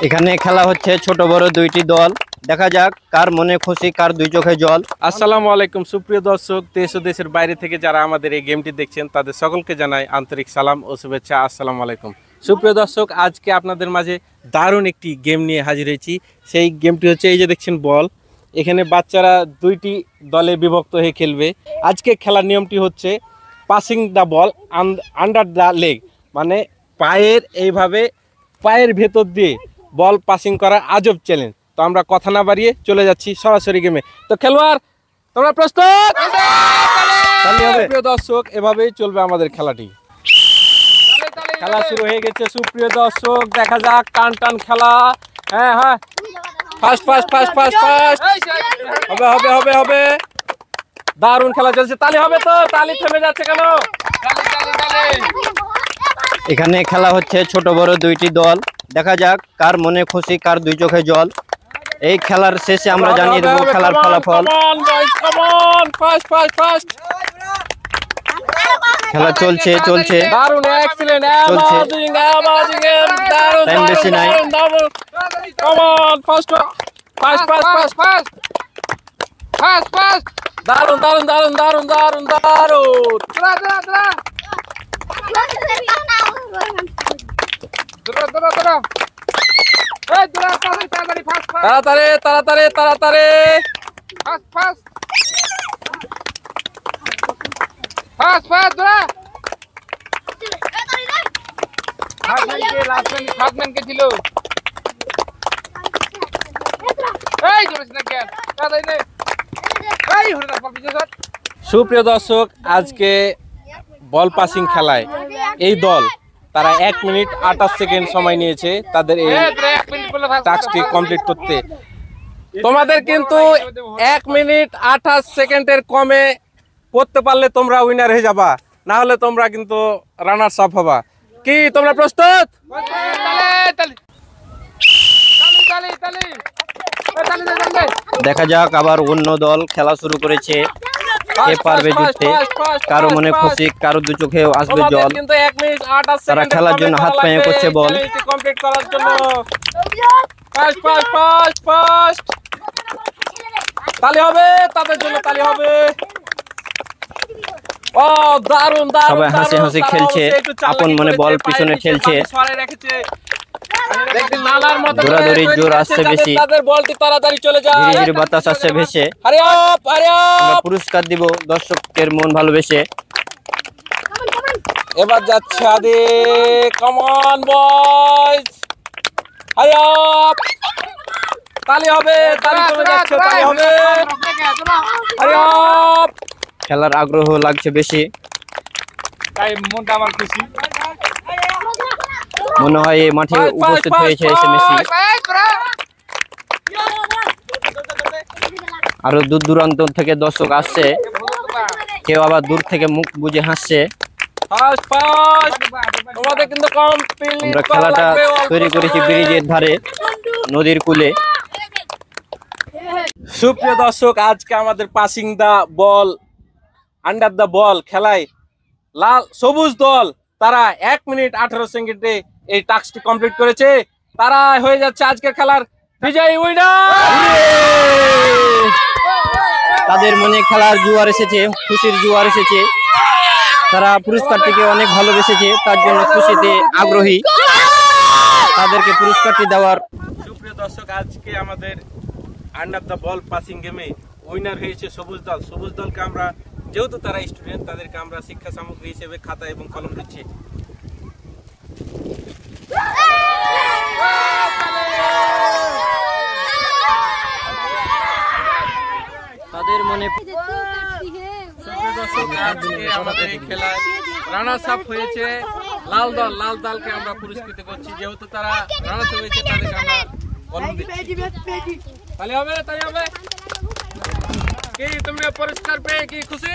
এখানে খেলা হচ্ছে ছোট বড় দুইটি দল। দেখা যাক কার মনে খুশি, কার দুই চোখে জল। আসসালামু আলাইকুম সুপ্রিয় দর্শক, দেশ ও দেশের বাইরে থেকে যারা আমাদের এই গেমটি দেখছেন তাদের সকলকে জানাই আন্তরিক সালাম ও শুভেচ্ছা। আসসালামু আলাইকুম সুপ্রিয় দর্শক, আজকে আপনাদের মাঝে দারুণ একটি গেম নিয়ে হাজির হয়েছি। সেই গেমটি হচ্ছে এই যে দেখছেন বল। এখানে বাচ্চারা দুইটি দলে বিভক্ত হয়ে খেলবে। আজকে খেলার নিয়মটি হচ্ছে passing the ball under the leg, মানে পায়ের ভেতর দিয়ে বল পাসিং করা আজব চ্যালেঞ্জ। তো আমরা কথা না বাড়িয়ে চলে যাচ্ছি সরাসরি গেমে। তো খেলোয়াড় তোমরা প্রস্তুত? প্রিয় দর্শক, এভাবেই চলবে আমাদের খেলাটি। খেলা শুরু হয়ে গেছে সুপ্রিয় দর্শক, দেখা যাক টান টান খেলা। হ্যাঁ হ্যাঁ, fast fast fast fast fast হবে হবে হবে হবে। দারুণ খেলা চলছে, তালি হবে তো? তালি থেমে যাচ্ছে কেন? এখানে খেলা হচ্ছে ছোট বড় দুইটি দল। দেখা যাক কার মনে খুশি, কার দুই চোখে জল। এই খেলার শেষে আমরা জানিয়ে দেব খেলার ফলাফল। খেলা চলছে চলছে দারুণ, এক্সিলেন্ট, চলছে, টাইম বেশি নাই। দারুণ দারুণ দারুণ দারুণ দারুণ দারুণ। তাড়াতাড়ি তাড়াতাড়ি তাড়াতাড়ি সুপ্রিয় দর্শক, আজকে বল পাসিং খেলায় এই দল তারা 1 মিনিট 28 সেকেন্ড সময় নিয়েছে তাদের এই টাস্কটি কমপ্লিট করতে। তোমাদের কিন্তু 1 মিনিট 28 সেকেন্ডের কমে করতে পারলে তোমরা উইনার হয়ে যাবা, না হলে তোমরা কিন্তু রানার্স আপ হবা। কি তোমরা প্রস্তুত? দেখা যাক আবার অন্য দল খেলা শুরু করেছে। কে পারবে জিততে? কারো মনে খুশি, কারো দু চোখে আসবে জল। তারা খেলার জন্য হাত পায়ে করছে বল। কমপ্লিট করার জন্য ফাস্ট ফাস্ট ফাস্ট ফাস্ট তালি হবে, তাদের জন্য তালি হবে। ও দারুণ দারুণ, সবাই হাসি হাসি খেলছে, আপন মনে বল পিছনে ঠেলছে। দৌড়াদৌড়ির জোর আসছে বেশি, তাদের বলটি তাড়াতাড়ি চলে যায়। ধীরে ধীরে বাতাস আসছে ভেসে। আমরা পুরস্কার দিব দর্শকের মন ভালোবেসে। এবার যাচ্ছে আদি, কাম অন বয়স, হারি আপ। তালি হবে, তালি চলে যাচ্ছে, তালি হবে, হারি আপ। খেলার আগ্রহ লাগছে বেশি, তাই মনটা আমার খুশি। মনে হয় এই মাঠে উপস্থিত হয়েছে এসে মেসি। আরো দূর দূরান্ত থেকে দর্শক আসছে, কেউ আবার দূর থেকে মুখ বুজে হাসছে। আমরা খেলাটা তৈরি করেছি ব্রিজের ধারে, নদীর কূলে। সুপ্রিয় দর্শক, আজকে আমাদের পাসিং দা বল আন্ডার দা বল খেলায় সবুজ দল তারা 1 মিনিট 18 সেকেন্ডে এই টাস্কটি কমপ্লিট করেছে। তারা হয়ে যাচ্ছে আজকের খেলার বিজয়ী উইনার। তাদের মনে খেলার জোয়ার এসেছে, খুশির জোয়ার এসেছে। তারা পুরস্কারটিকে অনেক ভালোবেসেছে, তার জন্য খুশিতে আগ্রহী তাদেরকে পুরস্কারটি দেওয়ার। সুপ্রিয় দর্শক, আজকে আমাদের আন্ডার দ্য বল পাসিং গেমে উইনার হয়েছে সবুজ দল। সবুজ দলকে আমরা, যেহেতু তারা স্টুডেন্ট, তাদেরকে আমরা শিক্ষা সামগ্রী হিসেবে খাতা এবং কলম দিচ্ছি। তাদের মনে আমাদের এই খেলায় রানার্স আপ হয়েছে লাল দল। লাল দলকে আমরা পুরস্কৃত করছি, যেহেতু তারা রানার্স হয়েছে তাদেরকে আমরা কলম দিচ্ছি। তালি হবে, তালি হবে। কি তুমি পুরস্কার পেয়ে কি খুশি?